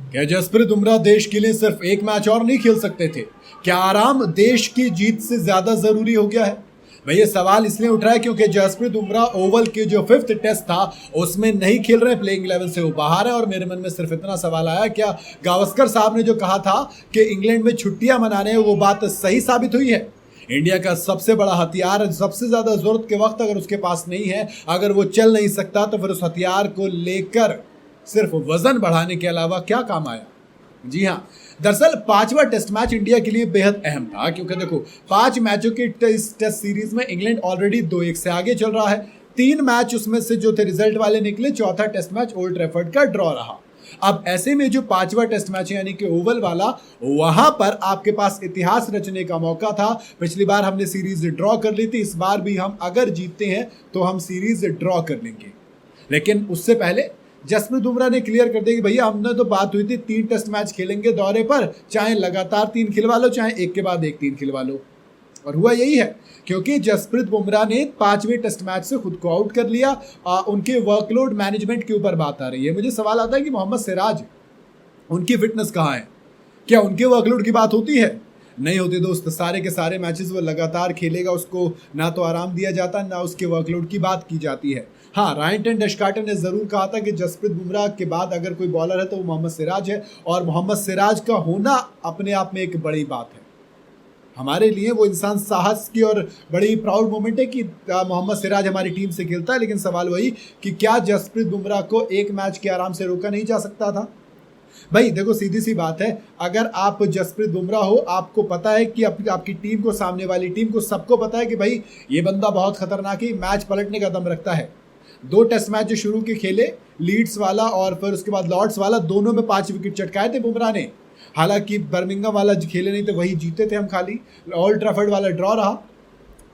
क्या जसप्रीत बुमराह देश के लिए सिर्फ एक मैच और नहीं खेल सकते थे? क्या आराम देश की जीत से ज्यादा जरूरी हो गया है? भाई ये सवाल इसलिए उठ रहा है क्योंकि जसप्रीत बुमराह ओवल के जो 5th टेस्ट था उसमें नहीं खेल रहे, प्लेइंग 11 से वो बाहर है। और मेरे मन में सिर्फ इतना सवाल आया, क्या गावस्कर साहब ने जो कहा था कि इंग्लैंड में छुट्टियां मनाने हैं वो बात सही साबित हुई है? इंडिया का सबसे बड़ा हथियार, सबसे ज्यादा जरूरत के वक्त अगर उसके पास नहीं है, अगर वो चल नहीं सकता, तो फिर उस हथियार को लेकर सिर्फ वजन बढ़ाने के अलावा क्या काम आया? जी हाँ, दरअसल 5वां टेस्ट मैच इंडिया के लिए बेहद अहम था, क्योंकि देखो 5 मैचों की टेस्ट सीरीज में इंग्लैंड ऑलरेडी 2-1 से आगे चल रहा है। 3 मैच उसमें से जो थे रिजल्ट वाले निकले, चौथा टेस्ट मैच ओल्ड ट्रैफर्ड का ड्रॉ रहा। अब ऐसे में जो 5वां टेस्ट मैच है यानी कि ओवल वाला, वहां पर आपके पास इतिहास रचने का मौका था। पिछली बार हमने सीरीज ड्रॉ कर ली थी, इस बार भी हम अगर जीतते हैं तो हम सीरीज ड्रॉ कर लेंगे। लेकिन उससे पहले जसप्रीत बुमराह ने क्लियर कर दिया कि भैया हमने तो बात हुई थी 3 टेस्ट मैच खेलेंगे दौरे पर, चाहे लगातार 3 खिलवा लो, चाहे एक के बाद एक 3 खिलवा लो। और हुआ यही है, क्योंकि जसप्रीत बुमराह ने 5वें टेस्ट मैच से खुद को आउट कर लिया। उनके वर्कलोड मैनेजमेंट के ऊपर बात आ रही है। मुझे सवाल आता है कि मोहम्मद सिराज, उनकी फिटनेस कहाँ है? क्या उनके वर्कलोड की बात होती है? नहीं होती दोस्त। सारे के सारे मैचेस वो लगातार खेलेगा, उसको ना तो आराम दिया जाता, ना उसके वर्कलोड की बात की जाती है। हाँ, रायन टेन डशकार्टर ने जरूर कहा था कि जसप्रीत बुमराह के बाद अगर कोई बॉलर है तो वो मोहम्मद सिराज है, और मोहम्मद सिराज का होना अपने आप में एक बड़ी बात है। हमारे लिए वो इंसान साहस की और बड़ी प्राउड मोमेंट है कि मोहम्मद सिराज हमारी टीम से खेलता है। लेकिन सवाल वही कि क्या जसप्रीत बुमराह को एक मैच के आराम से रोका नहीं जा सकता था? भाई देखो, सीधी सी बात है, अगर आप जसप्रीत बुमराह हो, आपको पता है कि आपकी टीम को, सामने वाली टीम को, सबको पता है कि भाई ये बंदा बहुत खतरनाक है, मैच पलटने का दम रखता है। 2 टेस्ट मैच जो शुरू के खेले, लीड्स वाला और फिर उसके बाद लॉर्ड्स वाला, दोनों में 5 विकेट चटकाए थे बुमराह ने। हालांकि बर्मिंघम वाला खेले नहीं थे, वही जीते थे हम खाली। ओल्ड ट्रैफर्ड वाला ड्रॉ रहा।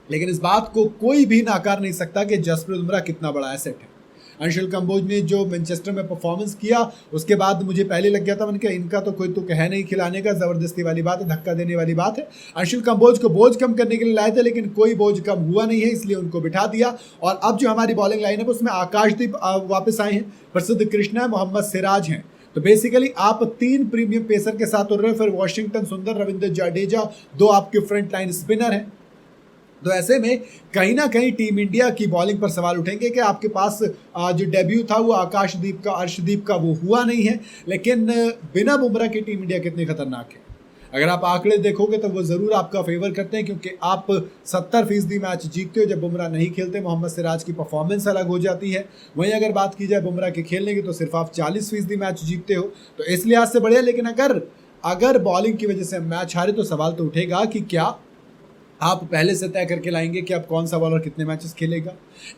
लेकिन इस बात को कोई भी नाकार नहीं सकता कि जसप्रीत बुमराह कितना बड़ा एसेट है। अंशुल कंबोज ने जो मैनचेस्टर में परफॉर्मेंस किया, उसके बाद मुझे पहले लग गया था, मैंने कहा इनका तो कोई तुक है नहीं खिलाने का, जबरदस्ती वाली बात है, धक्का देने वाली बात है। अंशुल कंबोज को बोझ कम करने के लिए लाए थे, लेकिन कोई बोझ कम हुआ नहीं है, इसलिए उनको बिठा दिया। और अब जो हमारी बॉलिंग लाइन है उसमें आकाशदीप वापस आए हैं, प्रसिद्ध कृष्णा, मोहम्मद सिराज हैं। तो बेसिकली आप 3 प्रीमियम पेसर के साथ उड़ रहे हैं। फिर वॉशिंगटन सुंदर, रविंद्र जडेजा, 2 आपके फ्रंट लाइन स्पिनर हैं। तो ऐसे में कहीं ना कहीं टीम इंडिया की बॉलिंग पर सवाल उठेंगे कि आपके पास जो डेब्यू था वो आकाशदीप का, अर्शदीप का, वो हुआ नहीं है। लेकिन बिना बुमराह की टीम इंडिया कितनी खतरनाक है? अगर आप आंकड़े देखोगे तो वो ज़रूर आपका फेवर करते हैं, क्योंकि आप 70% मैच जीतते हो जब बुमराह नहीं खेलते। मोहम्मद सिराज की परफॉर्मेंस अलग हो जाती है। वहीं अगर बात की जाए बुमराह के खेलने की तो सिर्फ आप 40% मैच जीतते हो, तो इस लिहाज से बढ़िया। लेकिन अगर बॉलिंग की वजह से मैच हारे तो सवाल तो उठेगा कि क्या आप पहले से तय करके लाएंगे कि आप कौन सा बॉलर कितने मैचेस खेलेगा?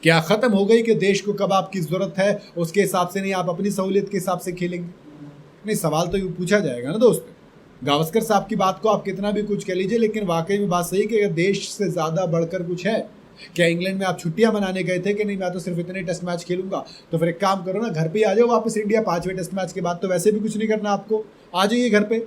क्या खत्म हो गई कि देश को कब आपकी जरूरत है उसके हिसाब से नहीं, आप अपनी सहूलियत के हिसाब से खेलेंगे? नहीं, सवाल तो ये पूछा जाएगा ना दोस्त। गावस्कर साहब की बात को आप कितना भी कुछ कह लीजिए, लेकिन वाकई में बात सही है कि अगर देश से ज्यादा बढ़कर कुछ है। क्या इंग्लैंड में आप छुट्टियां मनाने गए थे कि नहीं मैं तो सिर्फ इतने टेस्ट मैच खेलूंगा? तो फिर एक काम करो ना, घर पे आ जाओ वापस इंडिया। 5वें टेस्ट मैच के बाद तो वैसे भी कुछ नहीं करना आपको, आ जाइए घर पे।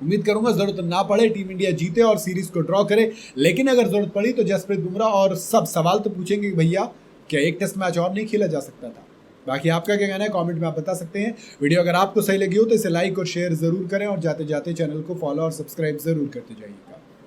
उम्मीद करूंगा जरूरत ना पड़े, टीम इंडिया जीते और सीरीज को ड्रॉ करे। लेकिन अगर जरूरत पड़ी तो जसप्रीत बुमराह और सब सवाल तो पूछेंगे कि भैया क्या एक टेस्ट मैच और नहीं खेला जा सकता था? बाकी आपका क्या कहना है कमेंट में आप बता सकते हैं। वीडियो अगर आपको सही लगी हो तो इसे लाइक और शेयर जरूर करें, और जाते जाते चैनल को फॉलो और सब्सक्राइब जरूर करते जाइएगा।